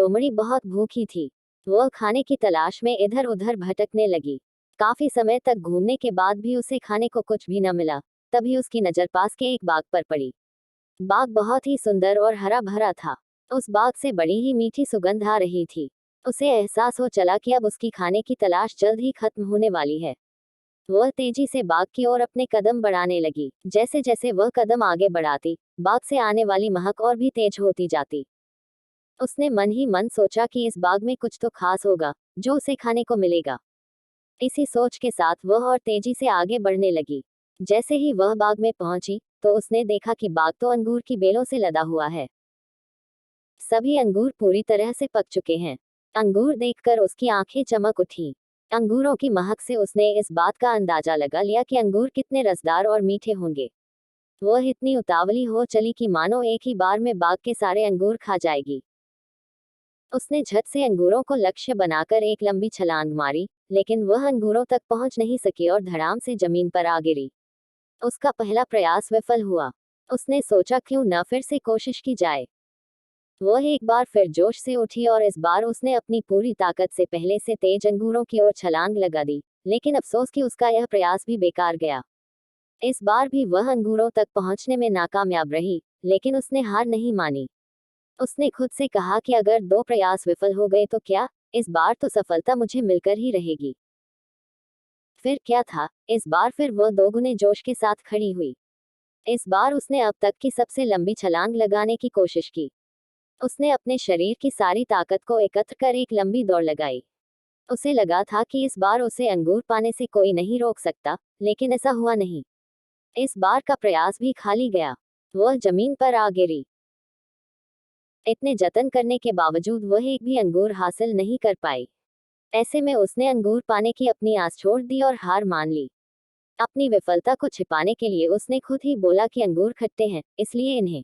लोमड़ी बहुत भूखी थी। वह खाने की तलाश में इधर उधर भटकने लगी। काफी समय तक घूमने के बाद भी उसे खाने को कुछ भी न मिला। तभी उसकी नजर पास के एक बाग पर पड़ी। बाग बहुत ही सुंदर और हरा भरा था। उस बाग से बड़ी ही मीठी सुगंध आ रही थी। उसे एहसास हो चला कि अब उसकी खाने की तलाश जल्द ही खत्म होने वाली है। वह तेजी से बाग की ओर अपने कदम बढ़ाने लगी। जैसे जैसे वह कदम आगे बढ़ाती, बाग से आने वाली महक और भी तेज होती जाती। उसने मन ही मन सोचा कि इस बाग में कुछ तो खास होगा, जो उसे खाने को मिलेगा। इसी सोच के साथ वह और तेजी से आगे बढ़ने लगी। जैसे ही वह बाग में पहुंची, तो उसने देखा कि बाग तो अंगूर की बेलों से लदा हुआ है। सभी अंगूर पूरी तरह से पक चुके हैं। अंगूर देखकर उसकी आंखें चमक उठी। अंगूरों की महक से उसने इस बात का अंदाजा लगा लिया कि अंगूर कितने रसदार और मीठे होंगे। वह इतनी उतावली हो चली कि मानो एक ही बार में बाग के सारे अंगूर खा जाएगी। उसने झट से अंगूरों को लक्ष्य बनाकर एक लंबी छलांग मारी, लेकिन वह अंगूरों तक पहुंच नहीं सकी और धड़ाम से जमीन पर आ गिरी। उसका पहला प्रयास विफल हुआ। उसने सोचा क्यों न फिर से कोशिश की जाए। वह एक बार फिर जोश से उठी और इस बार उसने अपनी पूरी ताकत से पहले से तेज अंगूरों की ओर छलांग लगा दी। लेकिन अफसोस कि उसका यह प्रयास भी बेकार गया। इस बार भी वह अंगूरों तक पहुंचने में नाकामयाब रही, लेकिन उसने हार नहीं मानी। उसने खुद से कहा कि अगर 2 प्रयास विफल हो गए तो क्या, इस बार तो सफलता मुझे मिलकर ही रहेगी। फिर क्या था, इस बार फिर वह दोगुने जोश के साथ खड़ी हुई। इस बार उसने अब तक की सबसे लंबी छलांग लगाने की कोशिश की। उसने अपने शरीर की सारी ताकत को एकत्र कर एक लंबी दौड़ लगाई। उसे लगा था कि इस बार उसे अंगूर पाने से कोई नहीं रोक सकता, लेकिन ऐसा हुआ नहीं। इस बार का प्रयास भी खाली गया। वह जमीन पर आ गिरी। इतने जतन करने के बावजूद वह एक भी अंगूर हासिल नहीं कर पाई। ऐसे में उसने अंगूर पाने की अपनी आस छोड़ दी और हार मान ली। अपनी विफलता को छिपाने के लिए उसने खुद ही बोला कि अंगूर खट्टे हैं, इसलिए इन्हें